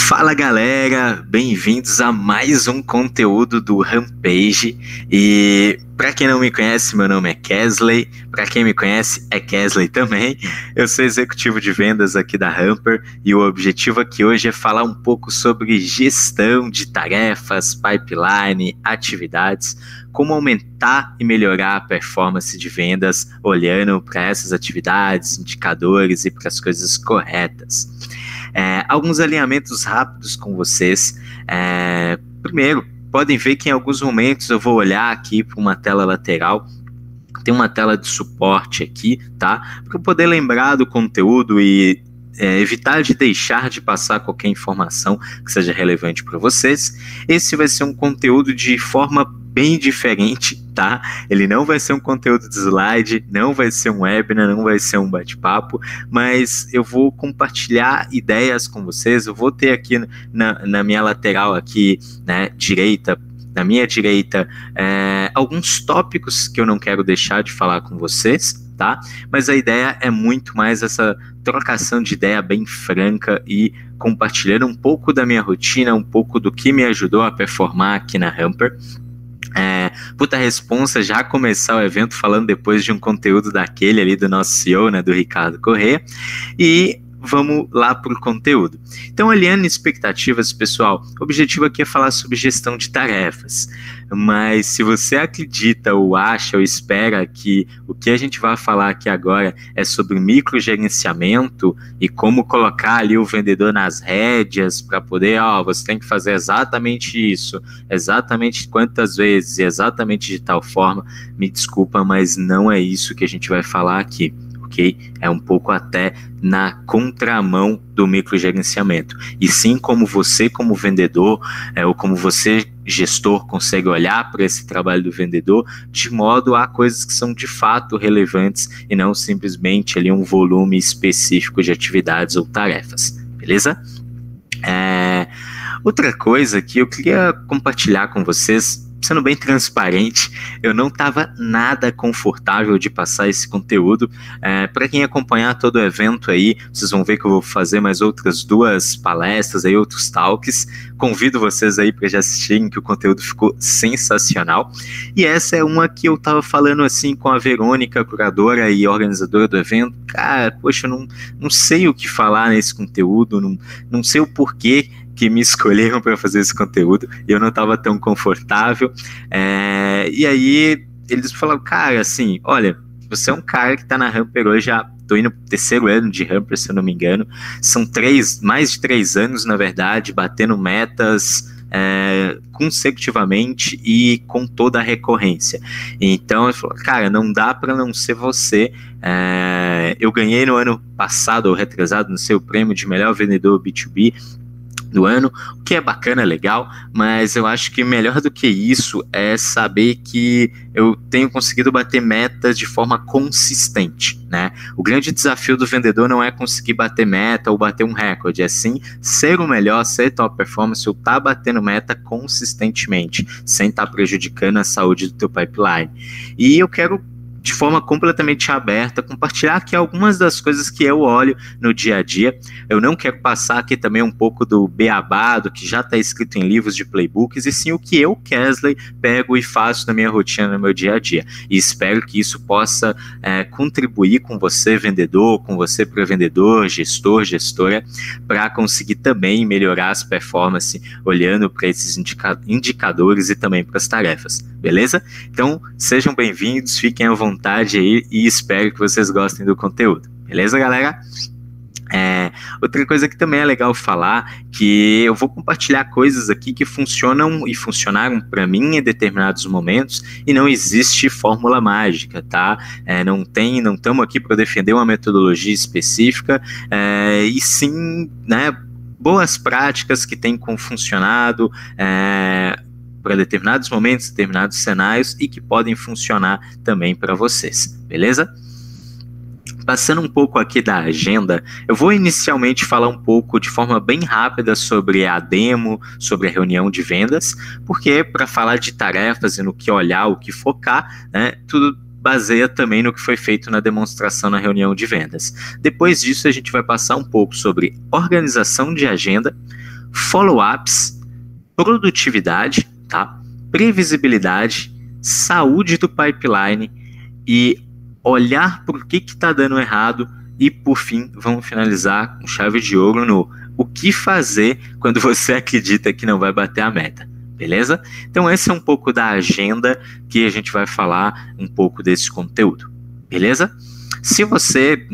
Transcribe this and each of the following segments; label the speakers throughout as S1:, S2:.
S1: Fala galera, bem-vindos a mais um conteúdo do Rampage. E para quem não me conhece, meu nome é Kesley. Para quem me conhece, é Kesley também. Eu sou executivo de vendas aqui da Hamper e o objetivo aqui hoje é falar um pouco sobre gestão de tarefas, pipeline, atividades, como aumentar e melhorar a performance de vendas olhando para essas atividades, indicadores e para as coisas corretas. Alguns alinhamentos rápidos com vocês. Primeiro, podem ver que em alguns momentos eu vou olhar aqui para uma tela lateral. Tem uma tela de suporte aqui, tá? Para eu poder lembrar do conteúdo e evitar de deixar de passar qualquer informação que seja relevante para vocês. Esse vai ser um conteúdo de forma bem diferente, tá? Ele não vai ser um conteúdo de slide, não vai ser um webinar, não vai ser um bate-papo, mas eu vou compartilhar ideias com vocês. Eu vou ter aqui na minha lateral aqui, né, direita, na minha direita, alguns tópicos que eu não quero deixar de falar com vocês, tá? Mas a ideia é muito mais essa trocação de ideia bem franca e compartilhando um pouco da minha rotina, um pouco do que me ajudou a performar aqui na Hamper. Puta responsa já começar o evento falando depois de um conteúdo daquele ali do nosso CEO, né, do Ricardo Corrêa, e vamos lá para o conteúdo. Então, alinhando expectativas, pessoal, o objetivo aqui é falar sobre gestão de tarefas, mas se você acredita ou acha ou espera que o que a gente vai falar aqui agora é sobre microgerenciamento e como colocar ali o vendedor nas rédeas para poder, você tem que fazer exatamente isso, exatamente quantas vezes e exatamente de tal forma, me desculpa, mas não é isso que a gente vai falar aqui. Okay? É um pouco até na contramão do microgerenciamento. E sim como você, como vendedor, ou como você, gestor, consegue olhar para esse trabalho do vendedor de modo a coisas que são de fato relevantes e não simplesmente ali um volume específico de atividades ou tarefas. Beleza? Outra coisa que eu queria compartilhar com vocês, sendo bem transparente, eu não estava nada confortável de passar esse conteúdo. Para quem acompanhar todo o evento aí, vocês vão ver que eu vou fazer mais outras 2 palestras, aí, outros talks. Convido vocês aí para já assistirem, que o conteúdo ficou sensacional. E essa é uma que eu estava falando assim com a Verônica, curadora e organizadora do evento. Cara, poxa, eu não sei o que falar nesse conteúdo, não sei o porquê que me escolheram para fazer esse conteúdo, e eu não estava tão confortável, e aí eles falaram, cara, assim, olha, você é um cara que está na Hamper hoje, já estou indo pro 3º ano de Hamper, se eu não me engano, são mais de 3 anos, na verdade, batendo metas consecutivamente e com toda a recorrência. Então ele falou, cara, não dá para não ser você. Eu ganhei no ano passado, ou retrasado, no seu prêmio de melhor vendedor B2B do ano, o que é bacana, legal, mas eu acho que melhor do que isso é saber que eu tenho conseguido bater metas de forma consistente, né? O grande desafio do vendedor não é conseguir bater meta ou bater um recorde, é sim ser o melhor, ser top performance, ou estar batendo meta consistentemente, sem estar prejudicando a saúde do teu pipeline. E eu quero, de forma completamente aberta, compartilhar aqui algumas das coisas que eu olho no dia a dia. Eu não quero passar aqui também um pouco do beabá, do que já está escrito em livros de playbooks, e sim o que eu, Kesley, pego e faço na minha rotina, no meu dia a dia. E espero que isso possa contribuir com você, vendedor, com você, pré-vendedor, gestor, gestora, para conseguir também melhorar as performances, olhando para esses indicadores e também para as tarefas. Beleza? Então, sejam bem-vindos, fiquem à vontade aí e espero que vocês gostem do conteúdo. Beleza, galera? Outra coisa que também é legal falar, que eu vou compartilhar coisas aqui que funcionam e funcionaram para mim em determinados momentos, e não existe fórmula mágica, tá? Não estamos aqui para defender uma metodologia específica, e sim, né, boas práticas que têm funcionado para determinados momentos, determinados cenários, e que podem funcionar também para vocês, beleza? Passando um pouco aqui da agenda, eu vou inicialmente falar um pouco de forma bem rápida sobre a demo, sobre a reunião de vendas, porque para falar de tarefas e no que olhar, o que focar, né, tudo baseia também no que foi feito na demonstração na reunião de vendas. Depois disso, a gente vai passar um pouco sobre organização de agenda, follow-ups, produtividade, tá? Previsibilidade, saúde do pipeline e olhar por que está dando errado e, por fim, vamos finalizar com chave de ouro no o que fazer quando você acredita que não vai bater a meta, beleza? Então esse é um pouco da agenda que a gente vai falar um pouco desse conteúdo, beleza? Se você,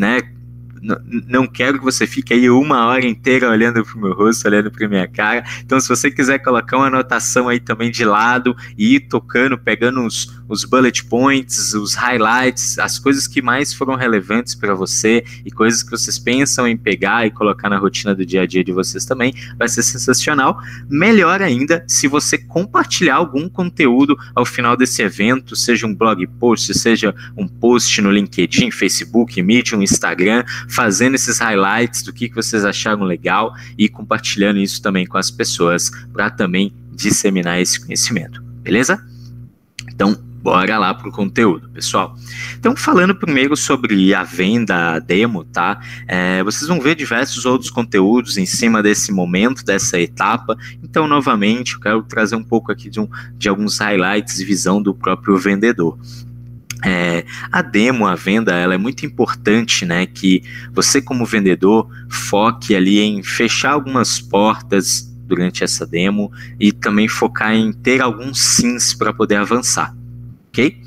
S1: não quero que você fique aí 1 hora inteira olhando para o meu rosto, olhando para minha cara. Então, se você quiser colocar uma anotação aí também de lado e ir tocando, pegando os bullet points, os highlights, as coisas que mais foram relevantes para você e coisas que vocês pensam em pegar e colocar na rotina do dia a dia de vocês também, vai ser sensacional. Melhor ainda se você compartilhar algum conteúdo ao final desse evento, seja um blog post, seja um post no LinkedIn, Facebook, Medium, Instagram, fazendo esses highlights do que vocês acharam legal e compartilhando isso também com as pessoas para também disseminar esse conhecimento, beleza? Então, bora lá pro conteúdo, pessoal. Então, falando primeiro sobre a venda, a demo, tá? Vocês vão ver diversos outros conteúdos em cima desse momento, dessa etapa. Então, novamente, eu quero trazer um pouco aqui de alguns highlights e visão do próprio vendedor. A demo, a venda, ela é muito importante, né, que você como vendedor foque ali em fechar algumas portas durante essa demo e também focar em ter alguns sims para poder avançar, ok?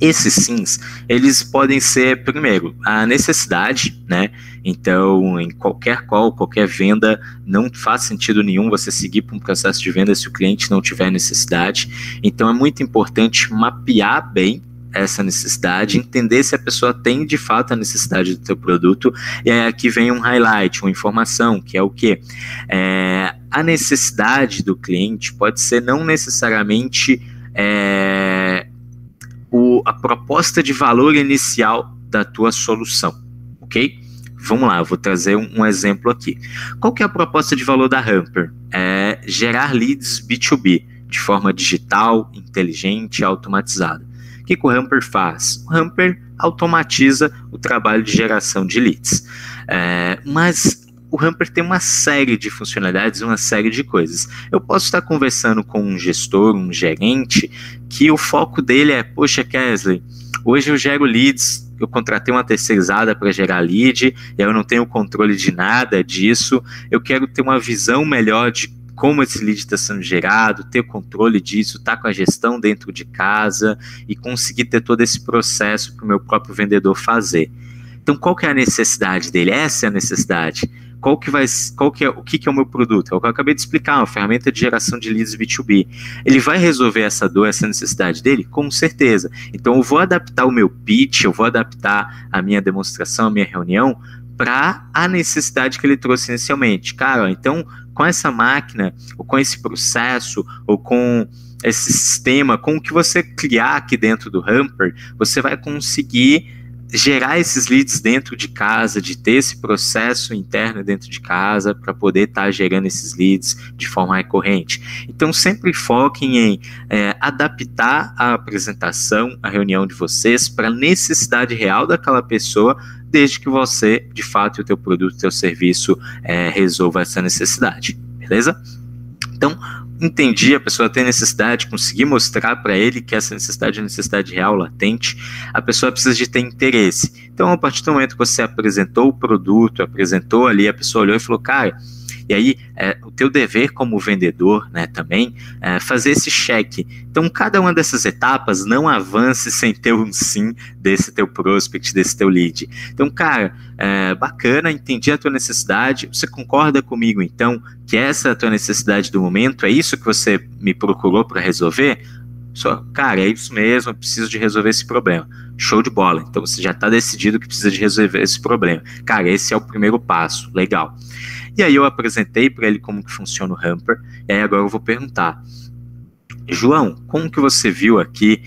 S1: Esses sims, eles podem ser, primeiro, a necessidade, né? Então, em qualquer venda, não faz sentido nenhum você seguir para um processo de venda se o cliente não tiver necessidade. Então, é muito importante mapear bem essa necessidade, entender se a pessoa tem de fato a necessidade do seu produto, e aí aqui vem um highlight, uma informação, que é o quê? A necessidade do cliente pode ser não necessariamente a proposta de valor inicial da tua solução, ok? Vamos lá, eu vou trazer um exemplo aqui. Qual que é a proposta de valor da Hamper? É gerar leads B2B, de forma digital, inteligente e automatizada. O que o Hamper faz? O Hamper automatiza o trabalho de geração de leads. Mas o Hamper tem uma série de funcionalidades, uma série de coisas. Eu posso estar conversando com um gestor, um gerente, que o foco dele é, poxa, Kesley, hoje eu gero leads, eu contratei uma terceirizada para gerar lead, e eu não tenho controle de nada disso, eu quero ter uma visão melhor de como esse lead está sendo gerado, ter controle disso, estar com a gestão dentro de casa e conseguir ter todo esse processo para o meu próprio vendedor fazer. Então, qual que é a necessidade dele? Essa é a necessidade. O que é o meu produto? É o que eu acabei de explicar, uma ferramenta de geração de leads B2B. Ele vai resolver essa dor, essa necessidade dele? Com certeza. Então, eu vou adaptar o meu pitch, eu vou adaptar a minha demonstração, a minha reunião, para a necessidade que ele trouxe inicialmente. Cara, então, com essa máquina, ou com esse processo, ou com esse sistema, com o que você criar aqui dentro do Hamper, você vai conseguir gerar esses leads dentro de casa, de ter esse processo interno dentro de casa para poder estar gerando esses leads de forma recorrente. Então, sempre foquem em adaptar a apresentação, a reunião de vocês para a necessidade real daquela pessoa, desde que você, de fato, o teu produto, o teu serviço resolva essa necessidade, beleza? Então, entendi, a pessoa tem necessidade, conseguir mostrar para ele que essa necessidade é uma necessidade real, latente, a pessoa precisa de ter interesse. Então, a partir do momento que você apresentou o produto, apresentou ali, a pessoa olhou e falou, cara, e aí o teu dever como vendedor, né, também, fazer esse check. Então, cada uma dessas etapas não avance sem ter um sim desse teu prospect, desse teu lead. Então, cara, bacana, entendi a tua necessidade, você concorda comigo, então, que essa é a tua necessidade do momento, é isso que você me procurou para resolver? Cara, é isso mesmo, eu preciso de resolver esse problema. Show de bola, então você já está decidido que precisa de resolver esse problema. Cara, esse é o primeiro passo, legal. E aí eu apresentei para ele como que funciona o Hamper, e aí agora eu vou perguntar, João, como que você viu aqui,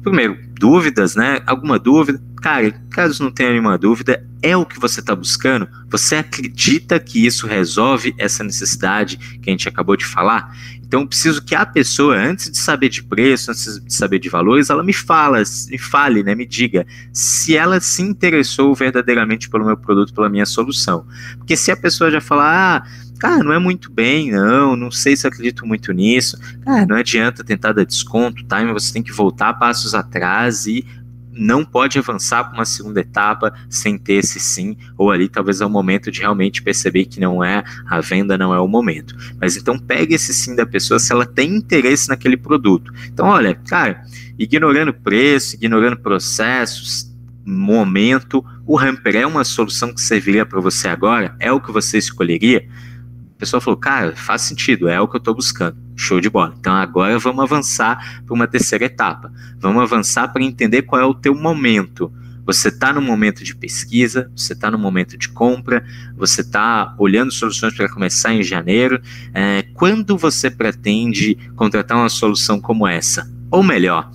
S1: primeiro, dúvidas, né? Alguma dúvida? Cara, caso não tenha nenhuma dúvida, é o que você está buscando? Você acredita que isso resolve essa necessidade que a gente acabou de falar? Então, eu preciso que a pessoa, antes de saber de preço, antes de saber de valores, ela me fale, né? Me diga se ela se interessou verdadeiramente pelo meu produto, pela minha solução. Porque se a pessoa já falar, cara, não é muito bem, não sei se eu acredito muito nisso, cara, não adianta tentar dar desconto, tá? Você tem que voltar passos atrás e não pode avançar para uma segunda etapa sem ter esse sim, ou ali talvez é o momento de realmente perceber que não é a venda, não é o momento. Mas então pega esse sim da pessoa se ela tem interesse naquele produto. Então olha, cara, ignorando preço, ignorando processos, momento, o Hamper é uma solução que serviria para você agora? É o que você escolheria? A pessoa falou, cara, faz sentido, é o que eu estou buscando. Show de bola. Então agora vamos avançar para uma terceira etapa. Vamos avançar para entender qual é o teu momento. Você está no momento de pesquisa, você está no momento de compra, você está olhando soluções para começar em janeiro. Quando você pretende contratar uma solução como essa? Ou melhor,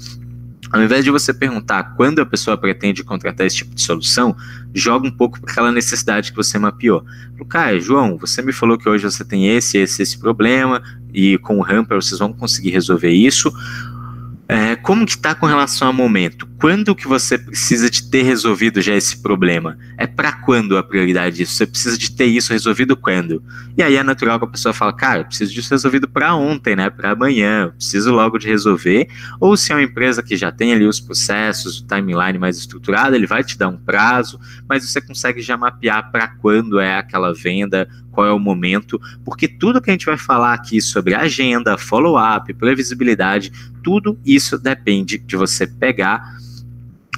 S1: ao invés de você perguntar quando a pessoa pretende contratar esse tipo de solução, joga um pouco para aquela necessidade que você mapeou. Cara, João, você me falou que hoje você tem esse problema e com o Hamper vocês vão conseguir resolver isso. Como que está com relação ao momento? Quando que você precisa de ter resolvido já esse problema? É para quando a prioridade disso? Você precisa de ter isso resolvido quando? E aí é natural que a pessoa fala, cara, eu preciso disso resolvido para ontem, né? Para amanhã, eu preciso logo de resolver. Ou se é uma empresa que já tem ali os processos, o timeline mais estruturado, ele vai te dar um prazo, mas você consegue já mapear para quando é aquela venda, qual é o momento, porque tudo que a gente vai falar aqui sobre agenda, follow-up, previsibilidade, tudo isso depende de você pegar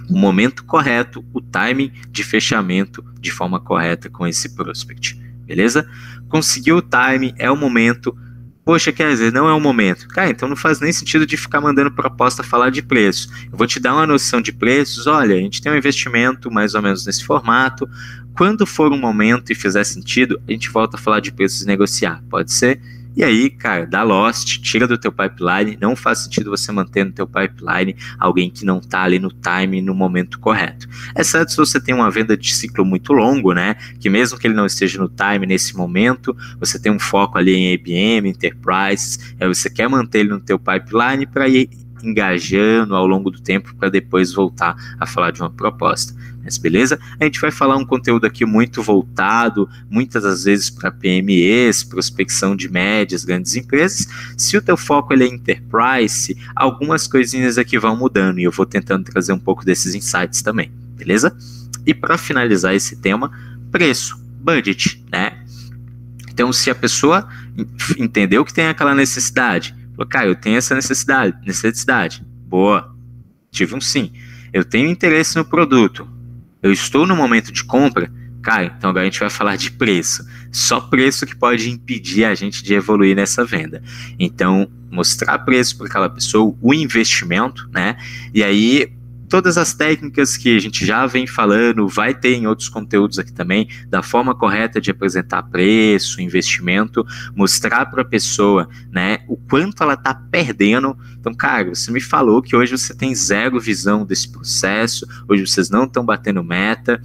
S1: o momento correto, o timing de fechamento de forma correta com esse prospect, beleza? Conseguiu o timing, é o momento. Poxa, quer dizer, não é o momento. Cara, então não faz nem sentido de ficar mandando proposta falar de preço. Eu vou te dar uma noção de preços. Olha, a gente tem um investimento mais ou menos nesse formato. Quando for um momento e fizer sentido, a gente volta a falar de preços e negociar. Pode ser? E aí, cara, dá lost, tira do teu pipeline. Não faz sentido você manter no teu pipeline alguém que não está ali no time, no momento correto. Exceto se você tem uma venda de ciclo muito longo, né? Que mesmo que ele não esteja no time nesse momento, você tem um foco ali em IBM, Enterprise, aí você quer manter ele no teu pipeline para ir engajando ao longo do tempo para depois voltar a falar de uma proposta. Mas beleza? A gente vai falar um conteúdo aqui muito voltado, muitas das vezes para PMEs, prospecção de médias, grandes empresas. Se o teu foco ele é Enterprise, algumas coisinhas aqui vão mudando e eu vou tentando trazer um pouco desses insights também, beleza? E para finalizar esse tema, preço, budget, né? Então, se a pessoa entendeu que tem aquela necessidade, falou, cara, eu tenho essa necessidade, boa, tive um sim. Eu tenho interesse no produto, eu estou no momento de compra, cara, então agora a gente vai falar de preço. Só preço que pode impedir a gente de evoluir nessa venda. Então, mostrar preço para aquela pessoa, o investimento, né? E aí, todas as técnicas que a gente já vem falando, vai ter em outros conteúdos aqui também, da forma correta de apresentar preço, investimento, mostrar para a pessoa, né, o quanto ela está perdendo. Então, cara, você me falou que hoje você tem zero visão desse processo, hoje vocês não estão batendo meta,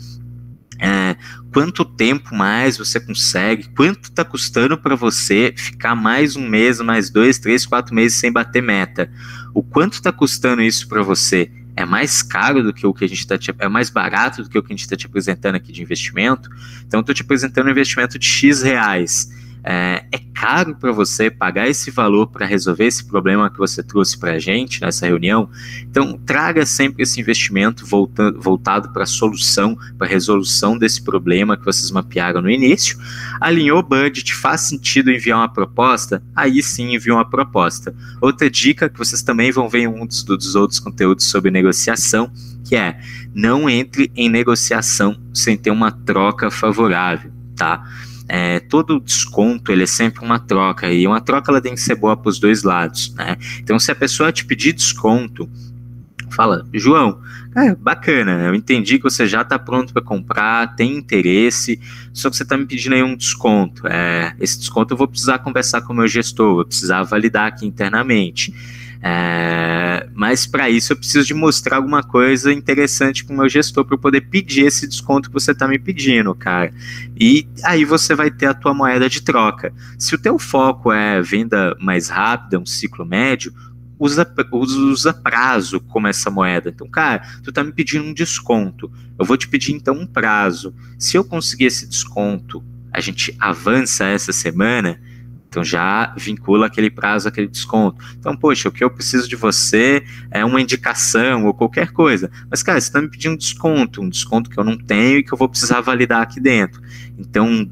S1: quanto tempo mais você consegue, quanto está custando para você ficar mais um mês, mais 2, 3, 4 meses sem bater meta, o quanto está custando isso para você? É mais caro do que o que a gente está é mais barato do que o que a gente está te apresentando aqui de investimento. Então, estou te apresentando um investimento de X reais. É caro para você pagar esse valor para resolver esse problema que você trouxe para a gente nessa reunião? Então, traga sempre esse investimento voltado para a solução, para a resolução desse problema que vocês mapearam no início. Alinhou o budget, faz sentido enviar uma proposta? Aí sim envia uma proposta. Outra dica que vocês também vão ver em um dos outros conteúdos sobre negociação, que é, não entre em negociação sem ter uma troca favorável, tá? Todo desconto ele é sempre uma troca, e uma troca ela tem que ser boa para os dois lados, né? Então, se a pessoa te pedir desconto, fala, João, bacana, eu entendi que você já está pronto para comprar, tem interesse, só que você está me pedindo aí um desconto. Esse desconto eu vou precisar conversar com o meu gestor, vou precisar validar aqui internamente. Mas para isso eu preciso de mostrar alguma coisa interessante para o meu gestor para eu poder pedir esse desconto que você está me pedindo, cara. E aí você vai ter a tua moeda de troca. Se o teu foco é venda mais rápida, um ciclo médio, usa prazo como essa moeda. Então, cara, tu tá me pedindo um desconto, eu vou te pedir então um prazo. Se eu conseguir esse desconto, a gente avança essa semana, então já vincula aquele prazo, aquele desconto. Então, poxa, o que eu preciso de você é uma indicação ou qualquer coisa. Mas, cara, você tá me pedindo um desconto que eu não tenho e que eu vou precisar validar aqui dentro. Então,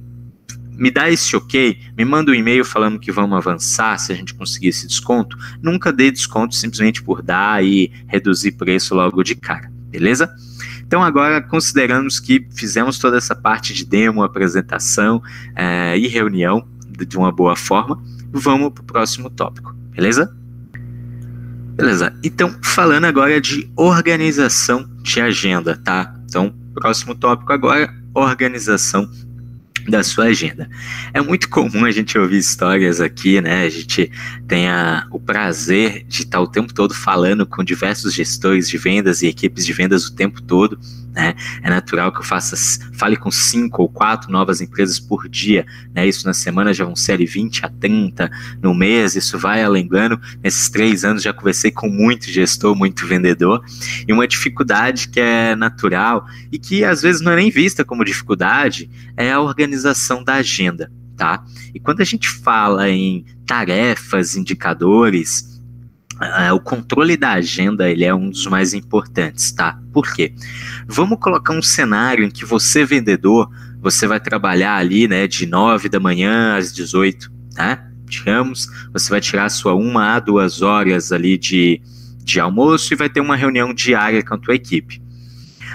S1: me dá esse ok, me manda um e-mail falando que vamos avançar se a gente conseguir esse desconto. Nunca dê desconto simplesmente por dar e reduzir preço logo de cara, beleza? Então agora, consideramos que fizemos toda essa parte de demo, apresentação e reunião de uma boa forma, vamos para o próximo tópico, beleza? Beleza, então falando agora de organização de agenda, tá? Então, próximo tópico agora, organização da sua agenda. É muito comum a gente ouvir histórias aqui, né? A gente tem o prazer de estar o tempo todo falando com diversos gestores de vendas e equipes de vendas o tempo todo, né? É natural que eu fale com 5 ou 4 novas empresas por dia, né? Isso na semana já vão ser ali 20 a 30, no mês isso vai alongando. Nesses 3 anos já conversei com muito gestor, muito vendedor, e uma dificuldade que é natural e que às vezes não é nem vista como dificuldade é a organização da agenda, tá? E quando a gente fala em tarefas, indicadores, o controle da agenda ele é um dos mais importantes, tá? Por quê? Vamos colocar um cenário em que você, vendedor, você vai trabalhar ali, né, de 9 da manhã às 18, né? Digamos, você vai tirar a sua 1 a 2 horas ali de almoço e vai ter uma reunião diária com a tua equipe.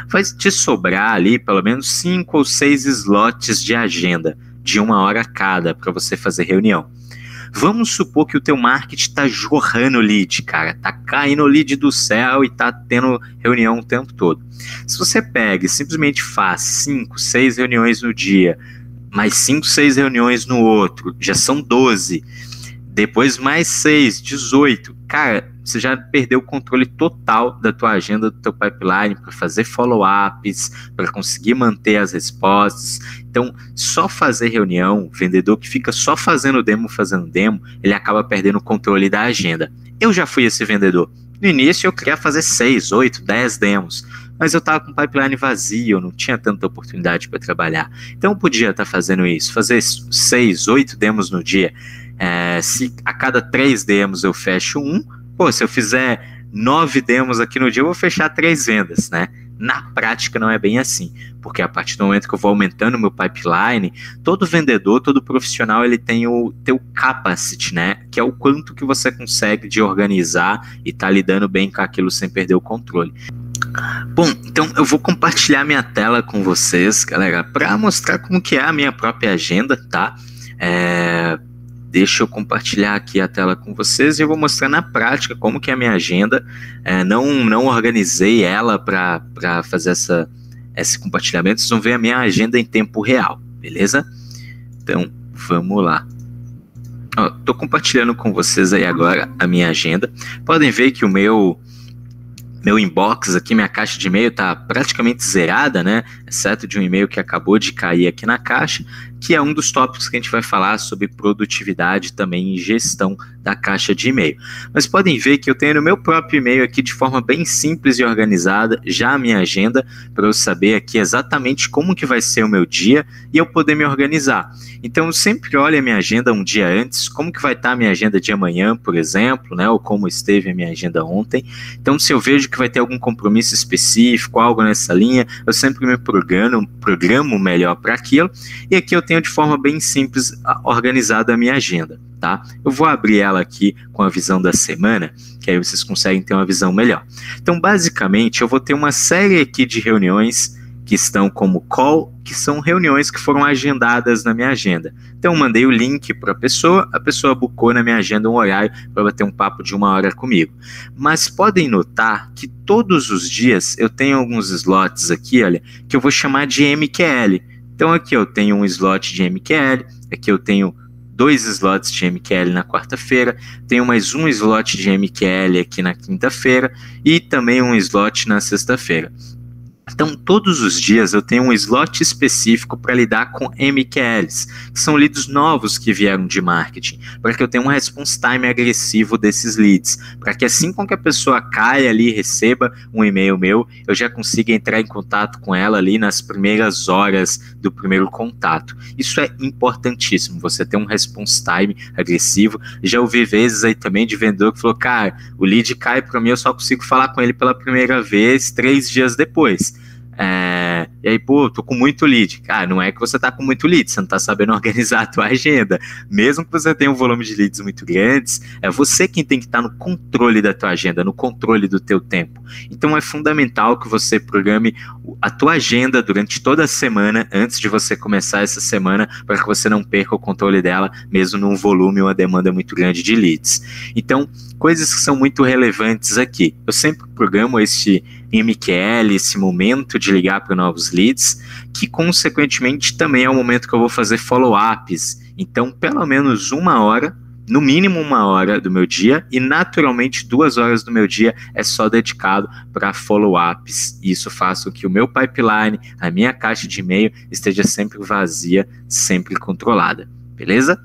S1: Vai te sobrar ali pelo menos 5 ou 6 slots de agenda, de 1 hora cada, para você fazer reunião. Vamos supor que o teu marketing está jorrando lead, cara, tá caindo lead do céu e tá tendo reunião o tempo todo. Se você pega e simplesmente faz 5, 6 reuniões no dia, mais 5, 6 reuniões no outro, já são 12, depois mais 6, 18, cara, você já perdeu o controle total da tua agenda, do teu pipeline, para fazer follow-ups, para conseguir manter as respostas. Então, só fazer reunião, vendedor que fica só fazendo demo, ele acaba perdendo o controle da agenda. Eu já fui esse vendedor. No início eu queria fazer 6, 8, 10 demos, mas eu estava com o pipeline vazio, eu não tinha tanta oportunidade para trabalhar. Então eu podia estar fazendo isso, fazer 6, 8 demos no dia. Se a cada 3 demos eu fecho se eu fizer 9 demos aqui no dia, eu vou fechar 3 vendas, né? Na prática não é bem assim, porque a partir do momento que eu vou aumentando o meu pipeline, todo vendedor, todo profissional, ele tem o teu capacity, né? Que é o quanto que você consegue de organizar e tá lidando bem com aquilo sem perder o controle. Bom, então eu vou compartilhar minha tela com vocês, galera, para mostrar como que é a minha própria agenda, tá? Deixa eu compartilhar aqui a tela com vocês e eu vou mostrar na prática como que é a minha agenda. Não organizei ela para fazer esse compartilhamento. Vocês vão ver a minha agenda em tempo real, beleza? Então, vamos lá. Estou compartilhando com vocês aí agora a minha agenda. Podem ver que o meu inbox aqui, minha caixa de e-mail está praticamente zerada, né? Exceto de um e-mail que acabou de cair aqui na caixa, que é um dos tópicos que a gente vai falar sobre produtividade também e gestão da caixa de e-mail. Mas podem ver que eu tenho no meu próprio e-mail aqui de forma bem simples e organizada já a minha agenda para eu saber aqui exatamente como que vai ser o meu dia e eu poder me organizar. Então eu sempre olho a minha agenda um dia antes, como que vai estar a minha agenda de amanhã, por exemplo, né? Ou como esteve a minha agenda ontem. Então se eu vejo que vai ter algum compromisso específico, algo nessa linha, eu sempre me programo melhor para aquilo, e aqui eu tenho de forma bem simples organizada a minha agenda, tá? Eu vou abrir ela aqui com a visão da semana, que aí vocês conseguem ter uma visão melhor. Então, basicamente, eu vou ter uma série aqui de reuniões que estão como call, que são reuniões que foram agendadas na minha agenda. Então, eu mandei o link para a pessoa bookou na minha agenda um horário para bater um papo de 1 hora comigo. Mas podem notar que todos os dias eu tenho alguns slots aqui, olha, que eu vou chamar de MQL. Então, aqui eu tenho um slot de MQL, aqui eu tenho 2 slots de MQL na quarta-feira, tenho mais um slot de MQL aqui na quinta-feira e também um slot na sexta-feira. Então, todos os dias eu tenho um slot específico para lidar com MQLs, que são leads novos que vieram de marketing, para que eu tenha um response time agressivo desses leads, para que assim com que a pessoa caia ali e receba um e-mail meu, eu já consiga entrar em contato com ela ali nas primeiras horas do primeiro contato. Isso é importantíssimo, você ter um response time agressivo. Já ouvi vezes aí também de vendedor que falou, cara, o lead cai para mim, eu só consigo falar com ele pela primeira vez 3 dias depois. E aí, pô, tô com muito lead. Cara, não é que você tá com muito lead, você não tá sabendo organizar a tua agenda. Mesmo que você tenha um volume de leads muito grandes, é você quem tem que estar no controle da tua agenda, no controle do teu tempo. Então é fundamental que você programe a tua agenda durante toda a semana, antes de você começar essa semana, para que você não perca o controle dela, mesmo num volume ou uma demanda muito grande de leads. Então, coisas que são muito relevantes aqui. Eu sempre programo esse MQL, esse momento de ligar para novos leads, que consequentemente também é o momento que eu vou fazer follow-ups. Então, pelo menos 1 hora, no mínimo 1 hora do meu dia, e naturalmente 2 horas do meu dia é só dedicado para follow-ups. Isso faz com que o meu pipeline, a minha caixa de e-mail esteja sempre vazia, sempre controlada. Beleza?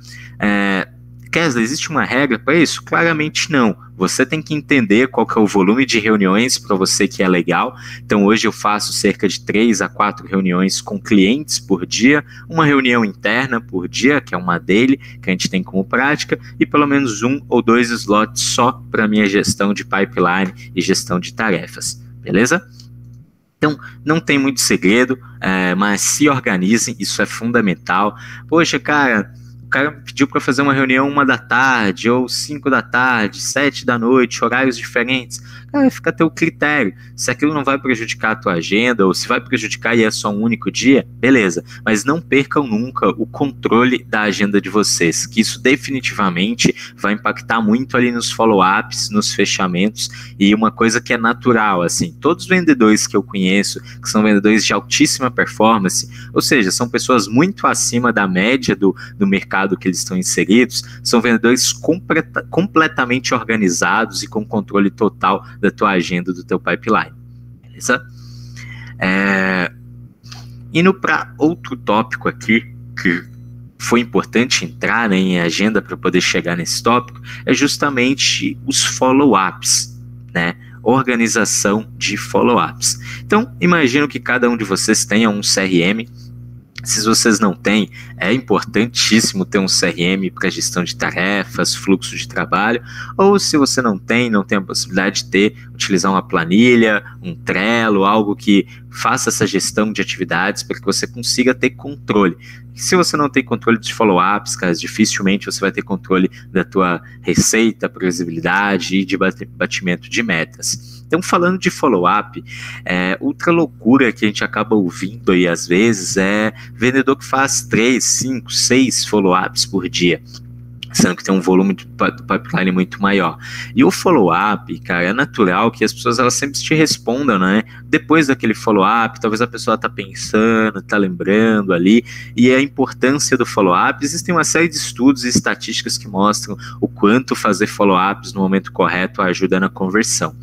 S1: Kesley, existe uma regra para isso? Claramente não. Você tem que entender qual que é o volume de reuniões para você que é legal. Então hoje eu faço cerca de 3 a 4 reuniões com clientes por dia, uma reunião interna por dia, que é uma daily, que a gente tem como prática, e pelo menos 1 ou 2 slots só para minha gestão de pipeline e gestão de tarefas. Beleza? Então, não tem muito segredo, mas se organizem, isso é fundamental. Poxa, cara, o cara me pediu para fazer uma reunião 1 da tarde, ou 5 da tarde, 7 da noite, horários diferentes. Cara, fica a teu critério. Se aquilo não vai prejudicar a tua agenda, ou se vai prejudicar e é só um único dia, beleza. Mas não percam nunca o controle da agenda de vocês, que isso definitivamente vai impactar muito ali nos follow-ups, nos fechamentos, e uma coisa que é natural, assim, todos os vendedores que eu conheço, que são vendedores de altíssima performance, ou seja, são pessoas muito acima da média do mercado que eles estão inseridos, são vendedores completamente organizados e com controle total da tua agenda, do teu pipeline, beleza? Indo para outro tópico aqui, que foi importante entrar, né, em agenda para poder chegar nesse tópico, é justamente os follow-ups, né? Organização de follow-ups. Então, imagino que cada um de vocês tenha um CRM. Se vocês não têm, é importantíssimo ter um CRM para gestão de tarefas, fluxo de trabalho, ou se você não tem a possibilidade de utilizar uma planilha, um Trello, algo que faça essa gestão de atividades para que você consiga ter controle. Se você não tem controle de follow-ups, cara, dificilmente você vai ter controle da tua receita, previsibilidade e de batimento de metas. Então, falando de follow-up, outra loucura que a gente acaba ouvindo aí às vezes é vendedor que faz 3, 5, 6 follow-ups por dia, sendo que tem um volume do pipeline muito maior. E o follow-up, cara, é natural que as pessoas elas sempre te respondam, né? Depois daquele follow-up, talvez a pessoa tá pensando, tá lembrando ali, e a importância do follow-up, existem uma série de estudos e estatísticas que mostram o quanto fazer follow-ups no momento correto ajuda na conversão.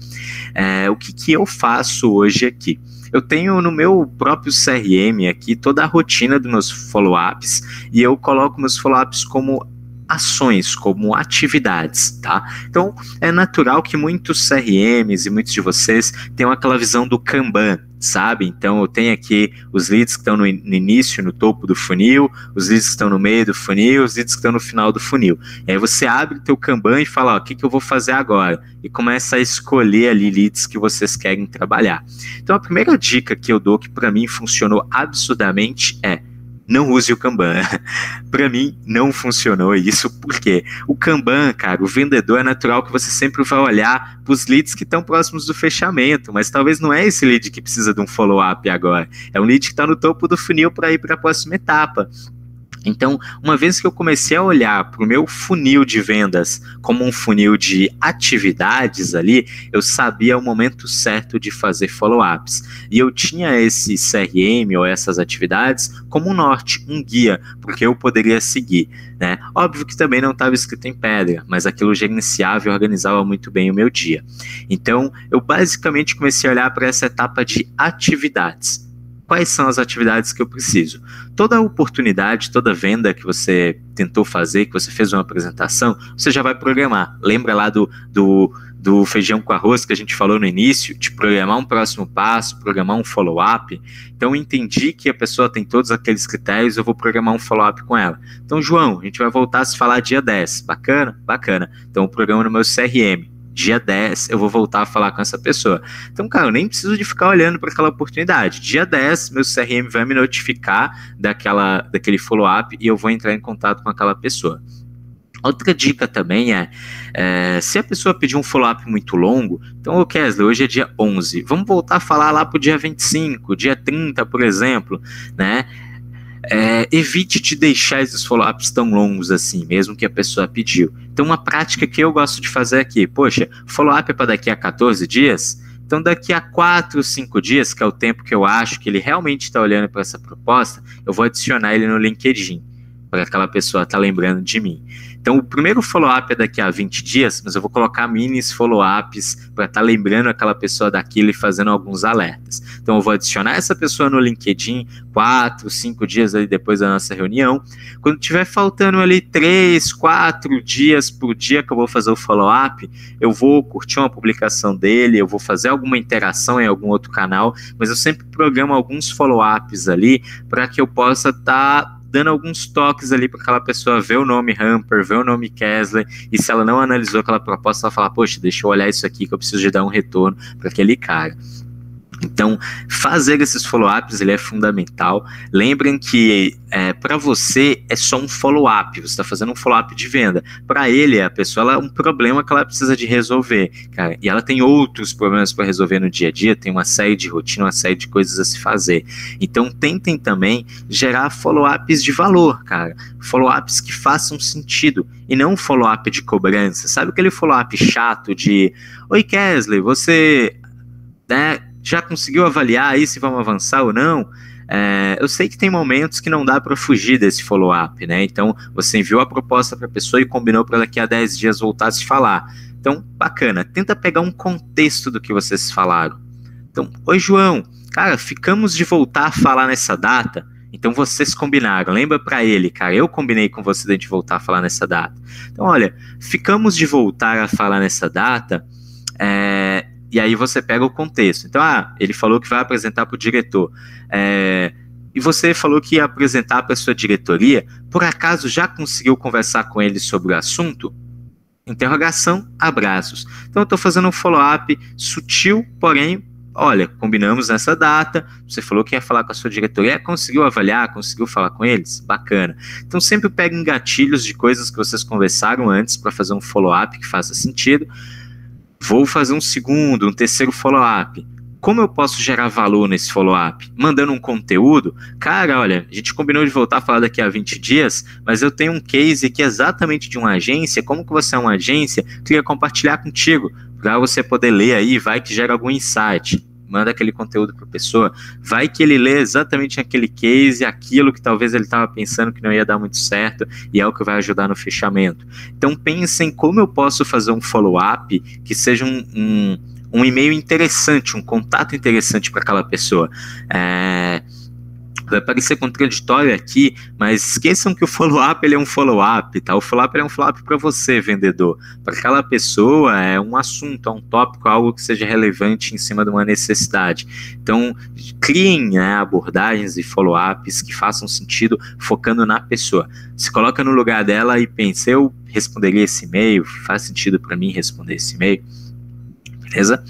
S1: O que eu faço hoje aqui? Eu tenho no meu próprio CRM aqui toda a rotina dos meus follow-ups, e eu coloco meus follow-ups como ações, como atividades, tá? Então, é natural que muitos CRMs e muitos de vocês tenham aquela visão do Kanban, sabe? Então, eu tenho aqui os leads que estão no início, no topo do funil, os leads que estão no meio do funil, os leads que estão no final do funil. E aí você abre o teu Kanban e fala, ó, o que eu vou fazer agora? E começa a escolher ali leads que vocês querem trabalhar. Então, a primeira dica que eu dou, que para mim funcionou absurdamente, não use o Kanban. Para mim, não funcionou isso, porque o Kanban, cara, o vendedor é natural que você sempre vai olhar para os leads que estão próximos do fechamento, mas talvez não é esse lead que precisa de um follow-up agora. É um lead que está no topo do funil para ir para a próxima etapa. Então, uma vez que eu comecei a olhar para o meu funil de vendas como um funil de atividades ali, eu sabia o momento certo de fazer follow-ups. E eu tinha esse CRM ou essas atividades como um norte, um guia, porque eu poderia seguir, né? Óbvio que também não estava escrito em pedra, mas aquilo gerenciava e organizava muito bem o meu dia. Então, eu basicamente comecei a olhar para essa etapa de atividades. Quais são as atividades que eu preciso? Toda oportunidade, toda venda que você tentou fazer, que você fez uma apresentação, você já vai programar. Lembra lá do feijão com arroz que a gente falou no início, de programar um próximo passo, programar um follow-up? Então, eu entendi que a pessoa tem todos aqueles critérios, eu vou programar um follow-up com ela. Então, João, a gente vai voltar a se falar dia 10. Bacana? Bacana. Então, eu programo no meu CRM. Dia 10, eu vou voltar a falar com essa pessoa. Então, cara, eu nem preciso de ficar olhando para aquela oportunidade. Dia 10, meu CRM vai me notificar daquele follow-up e eu vou entrar em contato com aquela pessoa. Outra dica também se a pessoa pedir um follow-up muito longo, então, ô Kesley, hoje é dia 11, vamos voltar a falar lá para o dia 25, dia 30, por exemplo, né? Evite de deixar esses follow-ups tão longos assim, mesmo que a pessoa pediu. Então, uma prática que eu gosto de fazer aqui, poxa, follow-up é para daqui a 14 dias? Então, daqui a 4, 5 dias, que é o tempo que eu acho que ele realmente está olhando para essa proposta, eu vou adicionar ele no LinkedIn, para aquela pessoa estar lembrando de mim. Então, o primeiro follow-up é daqui a 20 dias, mas eu vou colocar minis follow-ups para estar lembrando aquela pessoa daquilo e fazendo alguns alertas. Então, eu vou adicionar essa pessoa no LinkedIn 4, 5 dias ali depois da nossa reunião. Quando tiver faltando ali 3, 4 dias por dia que eu vou fazer o follow-up, eu vou curtir uma publicação dele, eu vou fazer alguma interação em algum outro canal, mas eu sempre programo alguns follow-ups ali para que eu possa estar dando alguns toques ali para aquela pessoa ver o nome Hamper, ver o nome Kesley, e se ela não analisou aquela proposta, ela fala, poxa, deixa eu olhar isso aqui que eu preciso de dar um retorno para aquele cara. Então, fazer esses follow-ups ele é fundamental. Lembrem que para você é só um follow-up, você está fazendo um follow-up de venda. Para ele, a pessoa ela é um problema que ela precisa de resolver, cara, e ela tem outros problemas para resolver no dia a dia, tem uma série de rotina, uma série de coisas a se fazer. Então, tentem também gerar follow-ups de valor, cara, follow-ups que façam sentido, e não um follow-up de cobrança. Sabe aquele follow-up chato de, oi Kesley, você, né, já conseguiu avaliar aí se vamos avançar ou não? Eu sei que tem momentos que não dá para fugir desse follow-up, né? Então, você enviou a proposta para a pessoa e combinou para daqui a 10 dias voltar a se falar. Então, bacana, tenta pegar um contexto do que vocês falaram. Então, oi João, cara, ficamos de voltar a falar nessa data, então vocês combinaram, lembra para ele, cara, eu combinei com você de a gente voltar a falar nessa data. Então, olha, ficamos de voltar a falar nessa data, e aí você pega o contexto. Então, ele falou que vai apresentar para o diretor. E você falou que ia apresentar para a sua diretoria. Por acaso já conseguiu conversar com ele sobre o assunto? Interrogação, abraços. Então, eu estou fazendo um follow-up sutil, porém, olha, combinamos nessa data, você falou que ia falar com a sua diretoria, conseguiu avaliar, conseguiu falar com eles? Bacana. Então, sempre peguem gatilhos de coisas que vocês conversaram antes para fazer um follow-up que faça sentido. Vou fazer um segundo, um terceiro follow-up. Como eu posso gerar valor nesse follow-up? Mandando um conteúdo? Cara, olha, a gente combinou de voltar a falar daqui a 20 dias, mas eu tenho um case aqui exatamente de uma agência. Como que você é uma agência? Queria compartilhar contigo, para você poder ler aí, vai que gera algum insight. Manda aquele conteúdo para a pessoa, vai que ele lê exatamente aquele case, aquilo que talvez ele estava pensando que não ia dar muito certo, e é o que vai ajudar no fechamento. Então pensem como eu posso fazer um follow-up que seja um e-mail interessante, um contato interessante para aquela pessoa. Vai parecer contraditório aqui, mas esqueçam que o follow-up ele é um follow-up, tá? O follow-up é um follow-up para você, vendedor. Para aquela pessoa é um assunto, é um tópico, algo que seja relevante em cima de uma necessidade. Então, criem, né, abordagens e follow-ups que façam sentido, focando na pessoa. Se coloca no lugar dela e pensa, eu responderia esse e-mail? Faz sentido para mim responder esse e-mail? Beleza?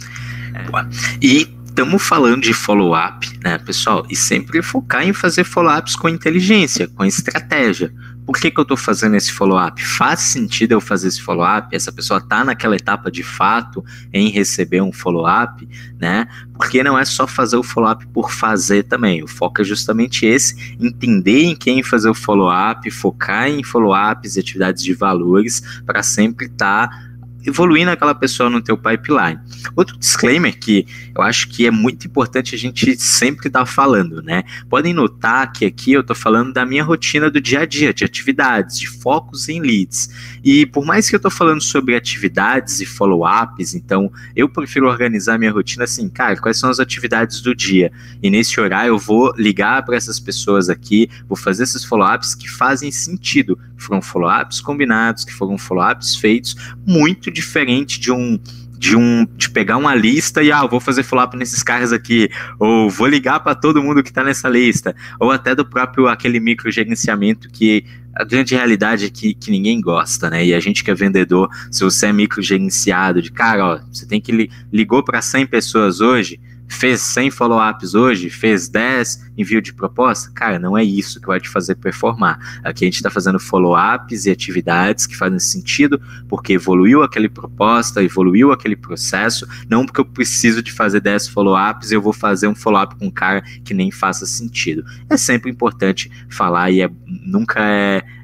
S1: E estamos falando de follow-up, né, pessoal? E sempre focar em fazer follow-ups com inteligência, com estratégia. Por que eu estou fazendo esse follow-up? Faz sentido eu fazer esse follow-up? Essa pessoa está naquela etapa de fato em receber um follow-up, né? Porque não é só fazer o follow-up por fazer também. O foco é justamente esse, entender em quem fazer o follow-up, focar em follow-ups e atividades de valores para sempre estar evoluindo aquela pessoa no teu pipeline. Outro disclaimer que eu acho que é muito importante a gente sempre estar falando, né? Podem notar que aqui eu estou falando da minha rotina do dia a dia, de atividades, de focos em leads. E por mais que eu estou falando sobre atividades e follow-ups, então eu prefiro organizar minha rotina assim, cara, quais são as atividades do dia? E nesse horário eu vou ligar para essas pessoas aqui, vou fazer esses follow-ups que fazem sentido, que foram follow-ups combinados, que foram follow-ups feitos, muito diferente de pegar uma lista e eu vou fazer follow-up nesses caras aqui, ou vou ligar para todo mundo que está nessa lista, ou até do próprio aquele microgerenciamento que a grande realidade é que ninguém gosta, né? E a gente que é vendedor, se você é microgerenciado, de cara, ó, você tem que ligou para 100 pessoas hoje, fez 100 follow-ups hoje, fez 10 envio de proposta, cara, não é isso que vai te fazer performar. Aqui a gente está fazendo follow-ups e atividades que fazem sentido, porque evoluiu aquela proposta, evoluiu aquele processo, não porque eu preciso de fazer 10 follow-ups, eu vou fazer um follow-up com um cara que nem faça sentido. É sempre importante falar e nunca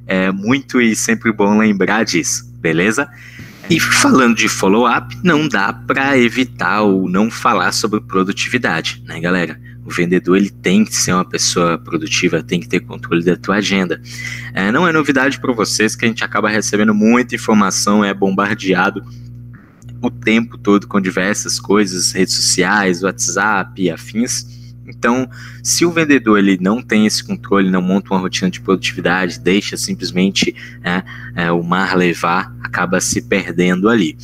S1: é muito e sempre bom lembrar disso, beleza? E falando de follow-up, não dá para evitar ou não falar sobre produtividade, né, galera? O vendedor ele tem que ser uma pessoa produtiva, tem que ter controle da tua agenda. Não é novidade para vocês que a gente acaba recebendo muita informação, é bombardeado o tempo todo com diversas coisas, redes sociais, WhatsApp e afins. Então, se o vendedor ele não tem esse controle, não monta uma rotina de produtividade, deixa simplesmente o mar levar, acaba se perdendo ali.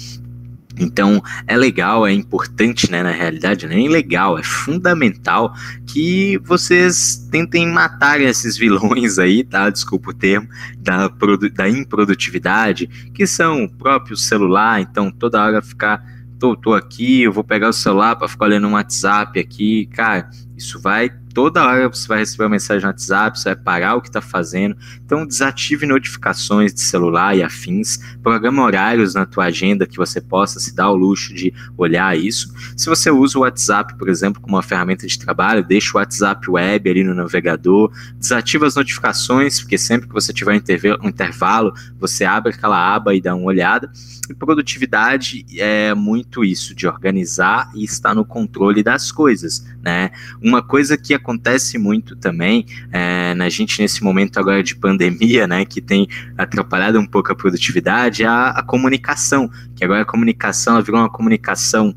S1: Então, é legal, é importante, né, na realidade, não é nem legal, é fundamental que vocês tentem matar esses vilões aí, tá? Desculpa o termo, da improdutividade, que são o próprio celular. Então, toda hora ficar, tô aqui, eu vou pegar o celular para ficar olhando um WhatsApp aqui, cara, isso vai, toda hora você vai receber uma mensagem no WhatsApp, você vai parar o que está fazendo. Então desative notificações de celular e afins, programa horários na tua agenda que você possa se dar o luxo de olhar isso. Se você usa o WhatsApp, por exemplo, como uma ferramenta de trabalho, deixa o WhatsApp web ali no navegador, desativa as notificações, porque sempre que você tiver um intervalo, você abre aquela aba e dá uma olhada. E produtividade é muito isso, de organizar e estar no controle das coisas, né? Uma coisa que acontece muito também, na gente nesse momento agora de pandemia, né, que tem atrapalhado um pouco a produtividade, é a comunicação, que agora a comunicação virou uma comunicação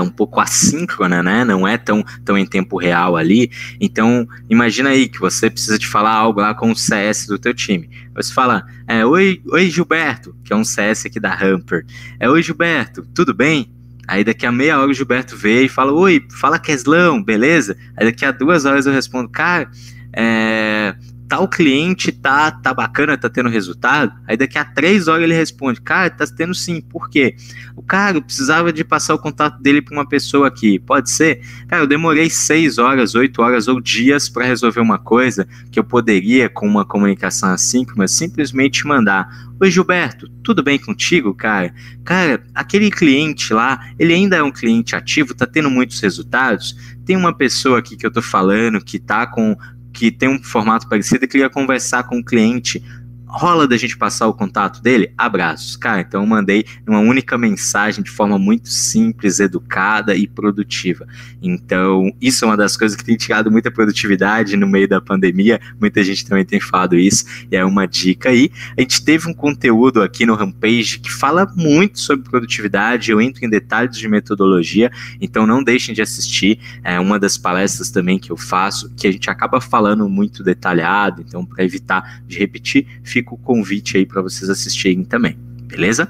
S1: um pouco assíncrona, né? Não é tão em tempo real ali. Então, imagina aí que você precisa de falar algo lá com o CS do teu time. Você fala, oi Gilberto, que é um CS aqui da Hamper. Oi Gilberto, tudo bem? Aí daqui a meia hora o Gilberto veio e fala, oi, fala Keslão, beleza? Aí daqui a 2 horas eu respondo, cara, tal cliente tá bacana, tá tendo resultado. Aí daqui a 3 horas ele responde, cara, tá tendo sim, por quê? O cara, eu precisava de passar o contato dele para uma pessoa aqui, pode ser? Cara, eu demorei 6 horas, 8 horas ou dias para resolver uma coisa que eu poderia, com uma comunicação assíncrona, simplesmente mandar, oi Gilberto, tudo bem contigo, cara? Cara, aquele cliente lá, ele ainda é um cliente ativo, tá tendo muitos resultados? Tem uma pessoa aqui que eu tô falando que tem um formato parecido e queria conversar com o cliente. Rola da gente passar o contato dele? Abraços. Cara, então eu mandei uma única mensagem de forma muito simples, educada e produtiva. Então, isso é uma das coisas que tem tirado muita produtividade no meio da pandemia. Muita gente também tem falado isso, e é uma dica aí. A gente teve um conteúdo aqui no Rampage que fala muito sobre produtividade, eu entro em detalhes de metodologia, então não deixem de assistir. É uma das palestras também que eu faço, que a gente acaba falando muito detalhado, então para evitar de repetir, fica o convite aí para vocês assistirem também, beleza?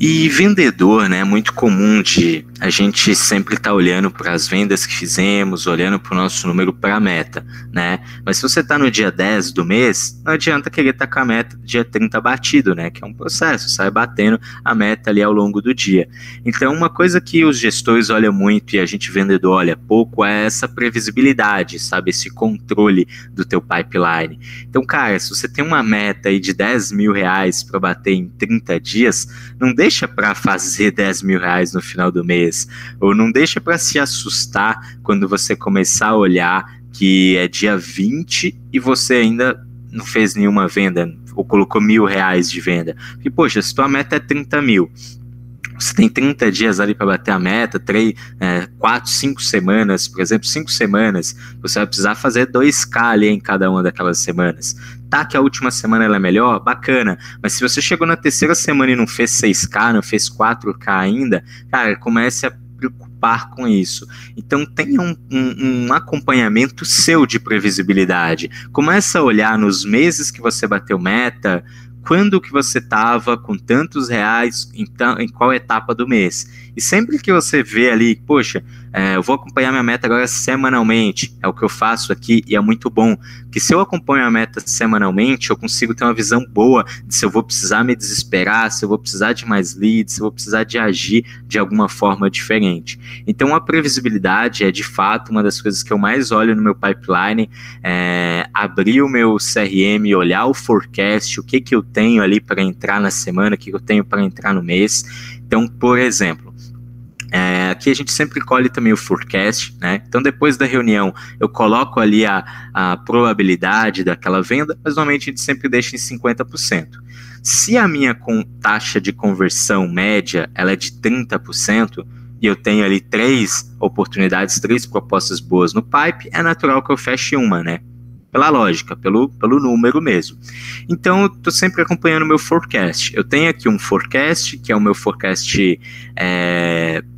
S1: E vendedor, né, é muito comum de a gente sempre está olhando para as vendas que fizemos, olhando para o nosso número para a meta, né? Mas se você está no dia 10 do mês, não adianta querer estar com a meta do dia 30 batido, né? Que é um processo, sai batendo a meta ali ao longo do dia. Então, uma coisa que os gestores olham muito e a gente vendedor olha pouco é essa previsibilidade, sabe? Esse controle do teu pipeline. Então, cara, se você tem uma meta aí de R$10.000 para bater em 30 dias, não deixa para fazer R$10.000 no final do mês. Ou não deixa para se assustar quando você começar a olhar que é dia 20 e você ainda não fez nenhuma venda, ou colocou R$1.000 de venda. Porque, poxa, se tua meta é 30 mil, você tem 30 dias ali para bater a meta, 4, 5 semanas, por exemplo, 5 semanas, você vai precisar fazer 2K ali em cada uma daquelas semanas. Tá, que a última semana ela é melhor, bacana, mas se você chegou na terceira semana e não fez 6K, não fez 4K ainda, cara, comece a preocupar com isso. Então tenha um acompanhamento seu de previsibilidade. Começa a olhar nos meses que você bateu meta, quando que você estava com tantos reais em qual etapa do mês. E sempre que você vê ali, poxa, eu vou acompanhar minha meta agora semanalmente, é o que eu faço aqui e é muito bom, que se eu acompanho a meta semanalmente, eu consigo ter uma visão boa de se eu vou precisar me desesperar, se eu vou precisar de mais leads, se eu vou precisar de agir de alguma forma diferente. Então a previsibilidade é de fato uma das coisas que eu mais olho no meu pipeline, abrir o meu CRM, olhar o forecast, o que eu tenho ali para entrar na semana, o que eu tenho para entrar no mês. Então, por exemplo, aqui a gente sempre colhe também o forecast, né? Então depois da reunião eu coloco ali a probabilidade daquela venda, mas normalmente a gente sempre deixa em 50%. Se a minha taxa de conversão média ela é de 30%, e eu tenho ali 3 oportunidades, 3 propostas boas no pipe, é natural que eu feche uma, né? Pela lógica, pelo número mesmo. Então, eu estou sempre acompanhando o meu forecast. Eu tenho aqui um forecast, que é o meu forecast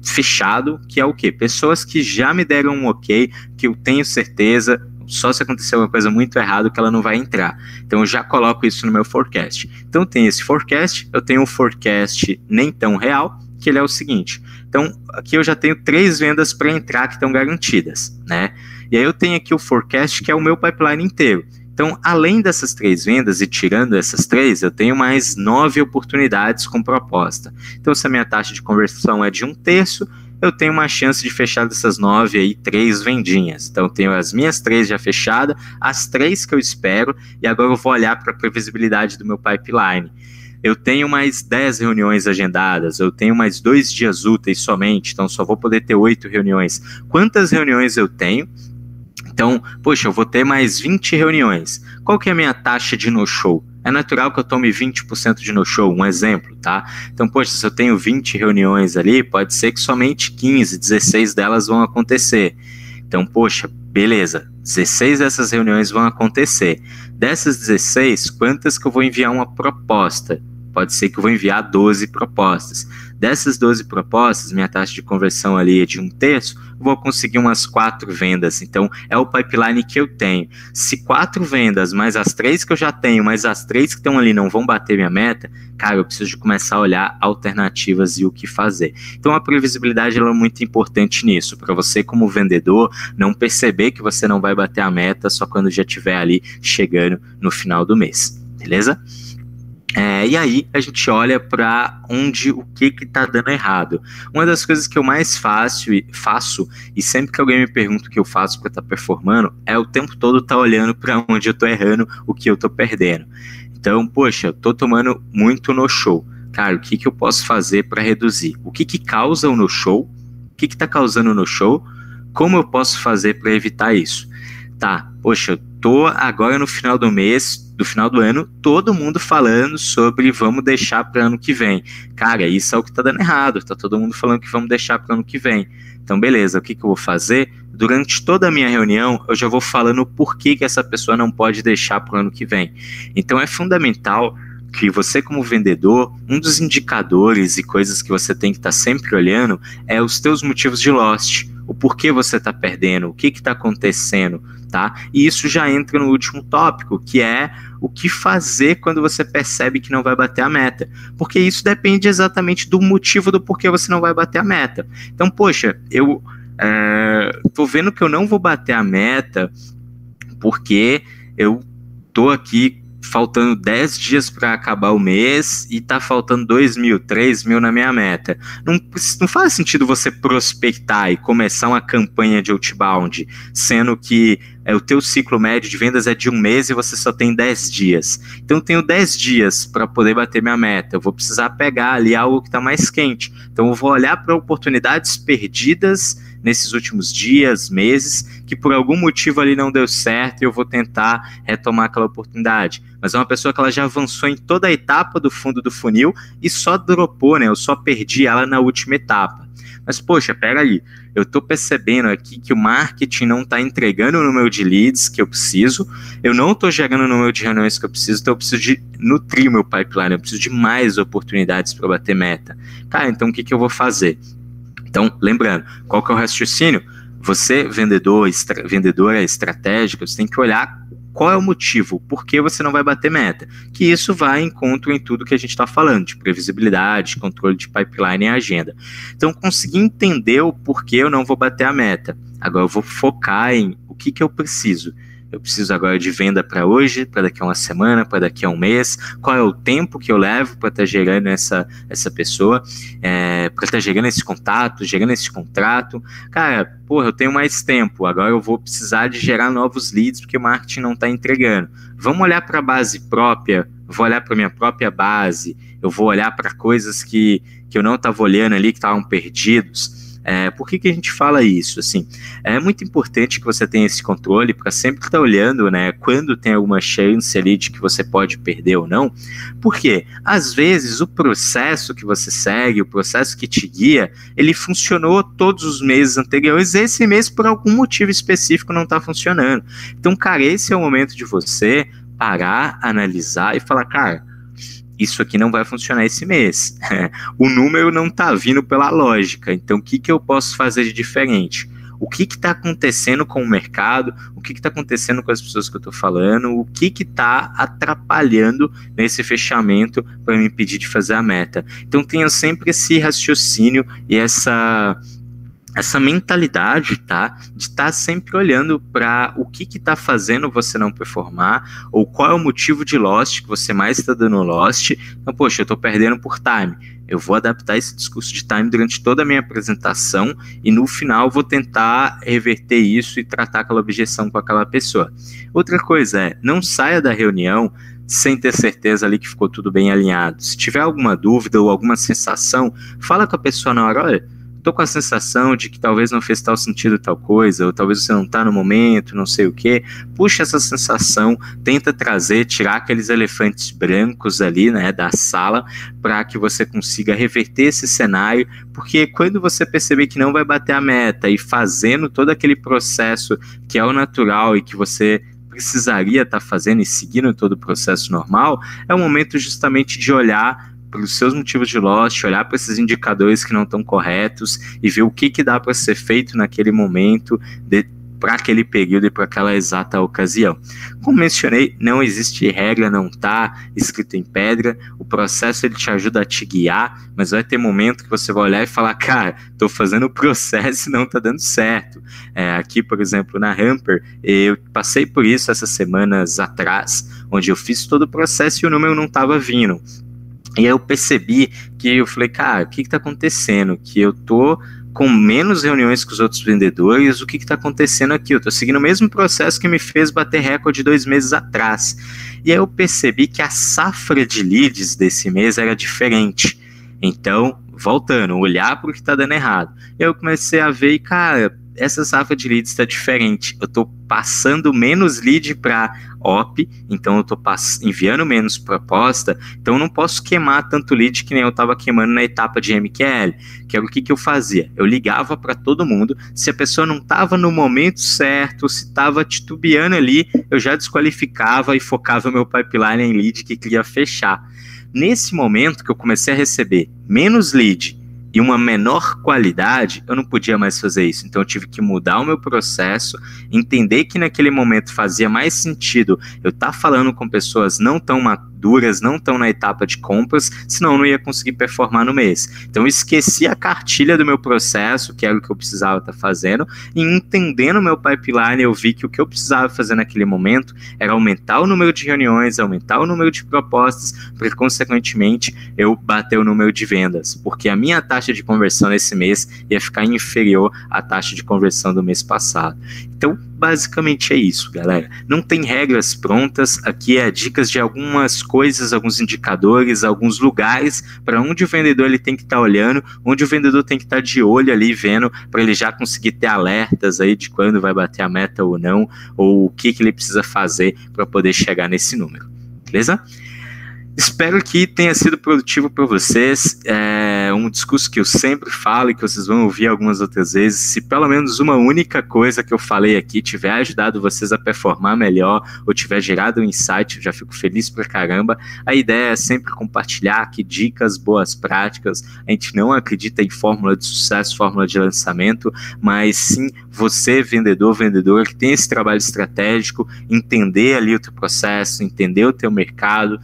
S1: fechado, que é o quê? Pessoas que já me deram um ok, que eu tenho certeza, só se acontecer alguma coisa muito errada, que ela não vai entrar. Então, eu já coloco isso no meu forecast. Então, tem esse forecast, eu tenho um forecast nem tão real, que ele é o seguinte. Então, aqui eu já tenho 3 vendas para entrar que estão garantidas, né? E aí eu tenho aqui o forecast, que é o meu pipeline inteiro. Então, além dessas 3 vendas e tirando essas 3, eu tenho mais 9 oportunidades com proposta. Então, se a minha taxa de conversão é de 1/3, eu tenho uma chance de fechar dessas 9 aí, 3 vendinhas. Então, eu tenho as minhas 3 já fechadas, as 3 que eu espero, e agora eu vou olhar para a previsibilidade do meu pipeline. Eu tenho mais 10 reuniões agendadas, eu tenho mais 2 dias úteis somente, então só vou poder ter 8 reuniões. Quantas reuniões eu tenho? Então, poxa, eu vou ter mais 20 reuniões. Qual que é a minha taxa de no-show? É natural que eu tome 20% de no-show, um exemplo, tá? Então, poxa, se eu tenho 20 reuniões ali, pode ser que somente 15, 16 delas vão acontecer. Então, poxa, beleza, 16 dessas reuniões vão acontecer. Dessas 16, quantas que eu vou enviar uma proposta? Pode ser que eu vou enviar 12 propostas. Dessas 12 propostas, minha taxa de conversão ali é de 1/3, vou conseguir umas 4 vendas. Então, é o pipeline que eu tenho. Se 4 vendas, mais as 3 que eu já tenho, mais as 3 que estão ali não vão bater minha meta, cara, eu preciso de começar a olhar alternativas e o que fazer. Então, a previsibilidade ela é muito importante nisso, para você como vendedor não perceber que você não vai bater a meta só quando já estiver ali chegando no final do mês, beleza? E aí a gente olha para o que está dando errado. Uma das coisas que eu mais faço e sempre que alguém me pergunta o que eu faço para estar performando, é o tempo todo estar olhando para onde eu estou errando, o que eu estou perdendo. Então, poxa, eu estou tomando muito no-show. Cara, o que eu posso fazer para reduzir? O que causa o no-show? O que está causando o no-show? Como eu posso fazer para evitar isso? Tá, poxa, eu tô agora no final do mês, do final do ano, todo mundo falando sobre vamos deixar para ano que vem. Cara, isso é o que tá dando errado, tá todo mundo falando que vamos deixar para ano que vem. Então, beleza, o que eu vou fazer? Durante toda a minha reunião, eu já vou falando por que essa pessoa não pode deixar para o ano que vem. Então, é fundamental que você como vendedor, um dos indicadores e coisas que você tem que estar sempre olhando é os teus motivos de lost. o porquê você está perdendo, o que está acontecendo, tá? E isso já entra no último tópico, que é o que fazer quando você percebe que não vai bater a meta, porque isso depende exatamente do motivo do porquê você não vai bater a meta. Então, poxa, eu tô vendo que eu não vou bater a meta porque eu tô aqui faltando 10 dias para acabar o mês e tá faltando 2.000, 3.000 na minha meta. Não faz sentido você prospectar e começar uma campanha de outbound, sendo que o teu ciclo médio de vendas é de um mês e você só tem 10 dias. Então eu tenho 10 dias para poder bater minha meta. Eu vou precisar pegar ali algo que está mais quente. Então eu vou olhar para oportunidades perdidas nesses últimos dias, meses, que por algum motivo ali não deu certo e eu vou tentar retomar aquela oportunidade. Mas é uma pessoa que ela já avançou em toda a etapa do fundo do funil e só dropou, né? Eu só perdi ela na última etapa. Mas, poxa, pera aí, eu tô percebendo aqui que o marketing não tá entregando o número de leads que eu preciso, eu não tô gerando o número de reuniões que eu preciso, então eu preciso de nutrir o meu pipeline, eu preciso de mais oportunidades para bater meta. Cara, então o que eu vou fazer? Então, lembrando, qual que é o raciocínio? Você, vendedora estratégica, você tem que olhar qual é o motivo, por que você não vai bater meta. Que isso vai em encontro em tudo que a gente está falando, de previsibilidade, controle de pipeline e agenda. Então, conseguir entender o porquê eu não vou bater a meta. Agora, eu vou focar em o que eu preciso. Eu preciso agora de venda para hoje, para daqui a uma semana, para daqui a um mês. Qual é o tempo que eu levo para estar gerando essa pessoa, para estar gerando esse contato, gerando esse contrato. Cara, porra, eu tenho mais tempo. Agora eu vou precisar de gerar novos leads porque o marketing não está entregando. Vamos olhar para a base própria. Vou olhar para a minha própria base. Eu vou olhar para coisas que eu não estava olhando ali, que estavam perdidos. Por que a gente fala isso? Assim, é muito importante que você tenha esse controle para sempre estar olhando, né, quando tem alguma chance ali de que você pode perder ou não, porque às vezes o processo que você segue, o processo que te guia, ele funcionou todos os meses anteriores, esse mês por algum motivo específico não está funcionando. Então, cara, esse é o momento de você parar, analisar e falar, cara, isso aqui não vai funcionar esse mês. O número não está vindo pela lógica. Então, o que eu posso fazer de diferente? O que está acontecendo com o mercado? O que está acontecendo com as pessoas que eu estou falando? O que está atrapalhando nesse fechamento para me impedir de fazer a meta? Então, tenha sempre esse raciocínio e essa mentalidade, tá? De estar sempre olhando para o que está fazendo você não performar, ou qual é o motivo de lost que você mais está dando lost. Então, poxa, eu estou perdendo por time. Eu vou adaptar esse discurso de time durante toda a minha apresentação e no final vou tentar reverter isso e tratar aquela objeção com aquela pessoa. Outra coisa não saia da reunião sem ter certeza ali que ficou tudo bem alinhado. Se tiver alguma dúvida ou alguma sensação, fala com a pessoa na hora, olha, tô com a sensação de que talvez não fez tal sentido tal coisa, ou talvez você não tá no momento, não sei o que. Puxa essa sensação, tenta tirar aqueles elefantes brancos ali, né, da sala, para que você consiga reverter esse cenário, porque quando você perceber que não vai bater a meta e fazendo todo aquele processo que é o natural e que você precisaria estar fazendo e seguindo todo o processo normal, é o momento justamente de olhar para os seus motivos de loss, olhar para esses indicadores que não estão corretos e ver o que dá para ser feito naquele momento, para aquele período e para aquela exata ocasião. Como mencionei, não existe regra, não está escrito em pedra, o processo ele te ajuda a te guiar, mas vai ter momento que você vai olhar e falar, cara, estou fazendo o processo e não está dando certo. Aqui, por exemplo, na Hamper, eu passei por isso essas semanas atrás, onde eu fiz todo o processo e o número não estava vindo. E aí eu percebi que eu falei, cara, o que está acontecendo? Que eu tô com menos reuniões que os outros vendedores, o que está acontecendo aqui? Eu estou seguindo o mesmo processo que me fez bater recorde 2 meses atrás. E aí eu percebi que a safra de leads desse mês era diferente. Então, voltando, olhar para o que está dando errado. E aí eu comecei a ver, cara, essa safra de leads está diferente. Eu estou passando menos lead para OP, então eu estou enviando menos proposta, então eu não posso queimar tanto lead que nem eu estava queimando na etapa de MQL, que era o que eu fazia. Eu ligava para todo mundo, se a pessoa não estava no momento certo, se estava titubeando ali, eu já desqualificava e focava o meu pipeline em lead que queria fechar. Nesse momento que eu comecei a receber menos lead e uma menor qualidade, eu não podia mais fazer isso. Então eu tive que mudar o meu processo, entender que naquele momento fazia mais sentido eu estar falando com pessoas não tão maduras, não tão na etapa de compras, senão eu não ia conseguir performar no mês. Então eu esqueci a cartilha do meu processo, que era o que eu precisava estar fazendo, e entendendo o meu pipeline, eu vi que o que eu precisava fazer naquele momento era aumentar o número de reuniões, aumentar o número de propostas, para consequentemente eu bater o número de vendas, porque a minha taxa de conversão nesse mês ia ficar inferior à taxa de conversão do mês passado. Então, basicamente é isso, galera. Não tem regras prontas, aqui é dicas de algumas coisas, alguns indicadores, alguns lugares para onde o vendedor ele tem que estar olhando, onde o vendedor tem que estar de olho ali vendo, para ele já conseguir ter alertas aí de quando vai bater a meta ou não, ou o que ele precisa fazer para poder chegar nesse número, beleza? Espero que tenha sido produtivo para vocês, é um discurso que eu sempre falo e que vocês vão ouvir algumas outras vezes. Se pelo menos uma única coisa que eu falei aqui tiver ajudado vocês a performar melhor ou tiver gerado um insight, eu já fico feliz pra caramba. A ideia é sempre compartilhar aqui dicas, boas práticas. A gente não acredita em fórmula de sucesso, fórmula de lançamento, mas sim você, vendedor, que tem esse trabalho estratégico, entender ali o teu processo, entender o teu mercado,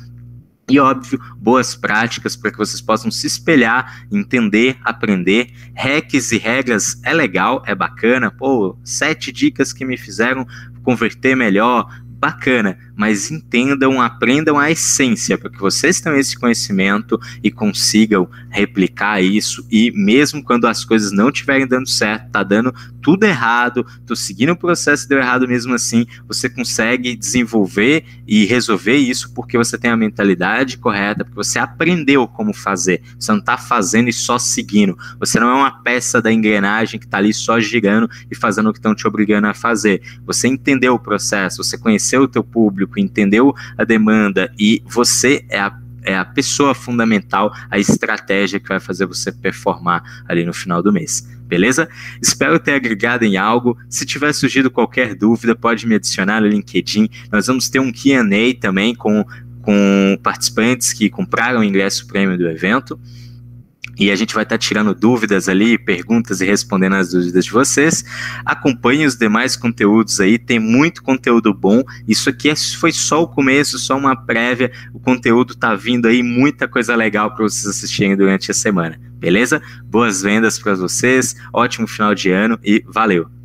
S1: e, óbvio, boas práticas para que vocês possam se espelhar, entender, aprender. Hacks e regras é legal, é bacana. 7 dicas que me fizeram converter melhor, bacana. Mas entendam, aprendam a essência, para que vocês tenham esse conhecimento e consigam replicar isso. E mesmo quando as coisas não estiverem dando certo, tá dando tudo errado, tô seguindo o processo e deu errado mesmo assim, você consegue desenvolver e resolver isso porque você tem a mentalidade correta, porque você aprendeu como fazer. Você não tá fazendo e só seguindo. Você não é uma peça da engrenagem que tá ali só girando e fazendo o que estão te obrigando a fazer. Você entendeu o processo, você conheceu o teu público, entendeu a demanda e você é a pessoa fundamental, a estratégia que vai fazer você performar ali no final do mês, beleza? Espero ter agregado em algo. Se tiver surgido qualquer dúvida, pode me adicionar no LinkedIn. Nós vamos ter um Q&A também com participantes que compraram o ingresso prêmio do evento. E a gente vai estar tirando dúvidas ali, perguntas e respondendo as dúvidas de vocês. Acompanhe os demais conteúdos aí, tem muito conteúdo bom. Isso aqui foi só o começo, só uma prévia. O conteúdo tá vindo aí, muita coisa legal para vocês assistirem durante a semana, beleza? Boas vendas para vocês, ótimo final de ano e valeu!